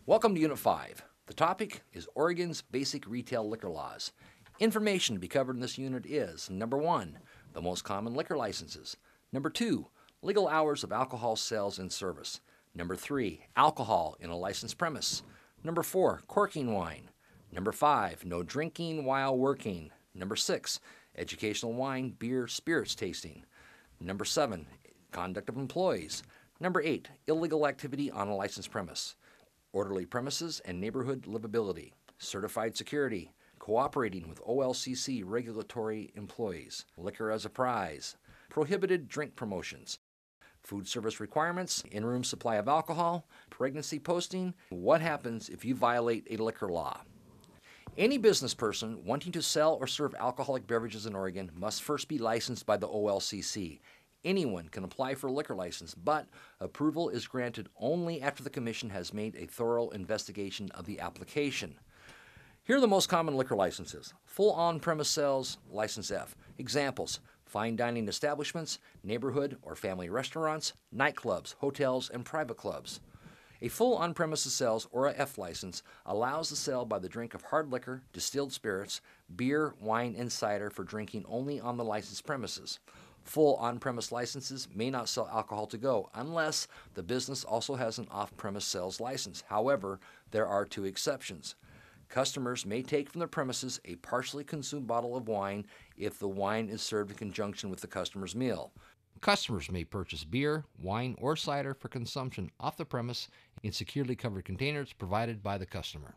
Welcome to Unit 5. The topic is Oregon's basic retail liquor laws. Information to be covered in this unit is number 1, the most common liquor licenses. Number 2, legal hours of alcohol sales and service. Number 3, alcohol in a licensed premise. Number 4, corking wine. Number 5, no drinking while working. Number 6, educational wine, beer, spirits tasting. Number 7, conduct of employees. Number 8, illegal activity on a licensed premise. Orderly premises and neighborhood livability. Certified security. Cooperating with OLCC regulatory employees. Liquor as a prize. Prohibited drink promotions. Food service requirements, in-room supply of alcohol, pregnancy posting. What happens if you violate a liquor law? Any business person wanting to sell or serve alcoholic beverages in Oregon must first be licensed by the OLCC. Anyone can apply for a liquor license, but approval is granted only after the Commission has made a thorough investigation of the application. Here are the most common liquor licenses. Full on-premise sales, License F. Examples: fine dining establishments, neighborhood or family restaurants, nightclubs, hotels, and private clubs. A full on-premises sales, or a F license, allows the sale by the drink of hard liquor, distilled spirits, beer, wine, and cider for drinking only on the licensed premises. Full on-premise licenses may not sell alcohol to go unless the business also has an off-premise sales license. However, there are 2 exceptions. Customers may take from the premises a partially consumed bottle of wine if the wine is served in conjunction with the customer's meal. Customers may purchase beer, wine, or cider for consumption off the premise in securely covered containers provided by the customer.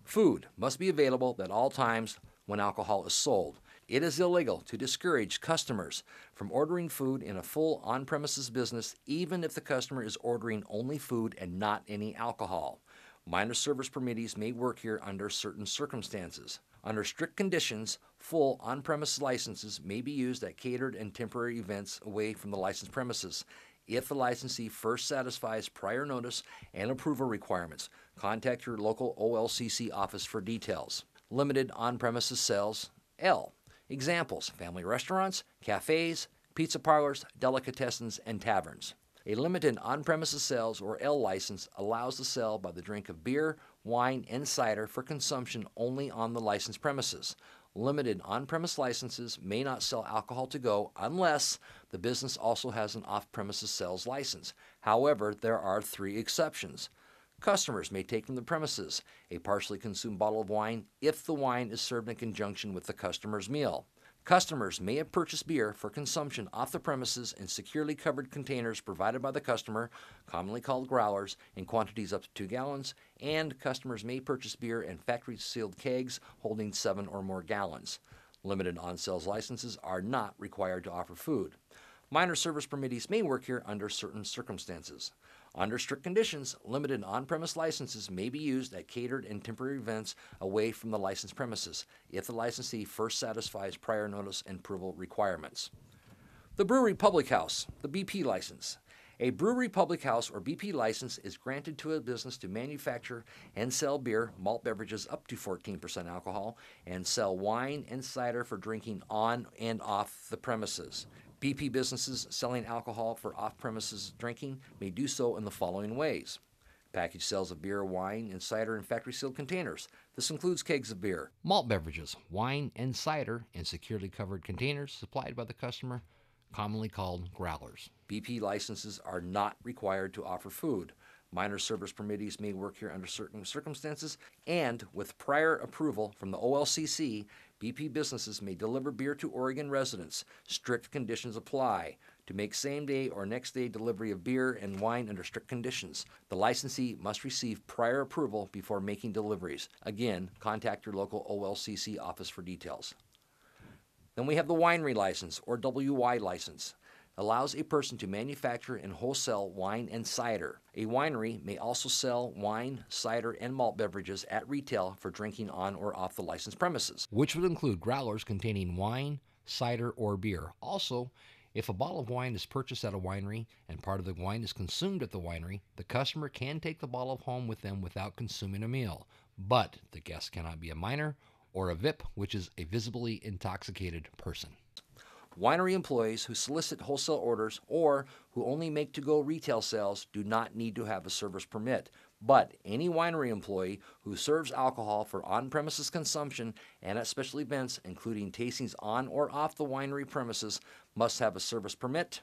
Food must be available at all times when alcohol is sold. It is illegal to discourage customers from ordering food in a full on-premises business, even if the customer is ordering only food and not any alcohol. Minor service permittees may work here under certain circumstances. Under strict conditions, full on-premise licenses may be used at catered and temporary events away from the licensed premises. If the licensee first satisfies prior notice and approval requirements, contact your local OLCC office for details. Limited on-premises sales, L. Examples: family restaurants, cafes, pizza parlors, delicatessens, and taverns. A limited on-premises sales, or L license, allows the sale by the drink of beer, wine, and cider for consumption only on the licensed premises. Limited on-premise licenses may not sell alcohol to go unless the business also has an off-premises sales license. However, there are 3 exceptions. Customers may take from the premises a partially consumed bottle of wine if the wine is served in conjunction with the customer's meal. Customers may have purchased beer for consumption off the premises in securely covered containers provided by the customer, commonly called growlers, in quantities up to 2 gallons, and customers may purchase beer in factory-sealed kegs holding 7 or more gallons. Limited on-sales licenses are not required to offer food. Minor service permittees may work here under certain circumstances. Under strict conditions, limited on-premise licenses may be used at catered and temporary events away from the licensed premises if the licensee first satisfies prior notice and approval requirements. The Brewery Public House, the BP license. A brewery public house or BP license is granted to a business to manufacture and sell beer, malt beverages up to 14% alcohol, and sell wine and cider for drinking on and off the premises. BP businesses selling alcohol for off-premises drinking may do so in the following ways: package sales of beer, wine, and cider in factory-sealed containers. This includes kegs of beer. Malt beverages, wine, and cider in securely covered containers supplied by the customer, commonly called growlers. BP licenses are not required to offer food. Minor service permittees may work here under certain circumstances, and with prior approval from the OLCC, BP businesses may deliver beer to Oregon residents. Strict conditions apply. To make same-day or next-day delivery of beer and wine under strict conditions, the licensee must receive prior approval before making deliveries. Again, contact your local OLCC office for details. Then we have the Winery license, or WY license. Allows a person to manufacture and wholesale wine and cider. A winery may also sell wine, cider, and malt beverages at retail for drinking on or off the licensed premises, which would include growlers containing wine, cider, or beer. Also, if a bottle of wine is purchased at a winery and part of the wine is consumed at the winery, the customer can take the bottle home with them without consuming a meal, but the guest cannot be a minor or a VIP, which is a visibly intoxicated person. Winery employees who solicit wholesale orders or who only make to-go retail sales do not need to have a service permit. But any winery employee who serves alcohol for on-premises consumption and at special events, including tastings on or off the winery premises, must have a service permit.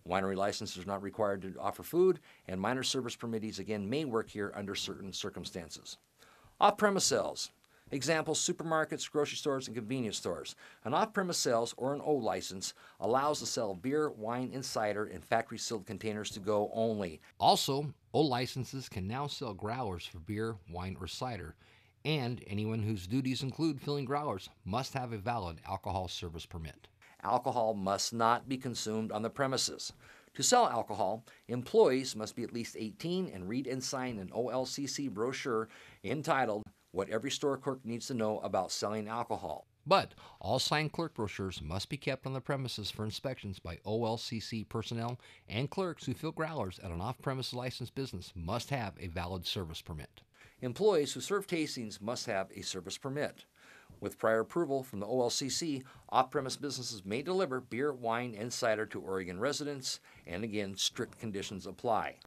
Winery licenses are not required to offer food, and minor service permittees again may work here under certain circumstances. Off-premise sales. Examples: supermarkets, grocery stores, and convenience stores. An off-premise sales or an O license allows the sale of beer, wine, and cider in factory-sealed containers to go only. Also, O licenses can now sell growlers for beer, wine, or cider, and anyone whose duties include filling growlers must have a valid alcohol service permit. Alcohol must not be consumed on the premises. To sell alcohol, employees must be at least 18 and read and sign an OLCC brochure entitled "What Every Store Clerk Needs to Know About Selling Alcohol." But all signed clerk brochures must be kept on the premises for inspections by OLCC personnel, and clerks who fill growlers at an off-premise licensed business must have a valid service permit. Employees who serve tastings must have a service permit. With prior approval from the OLCC, off-premise businesses may deliver beer, wine, and cider to Oregon residents, and again, strict conditions apply.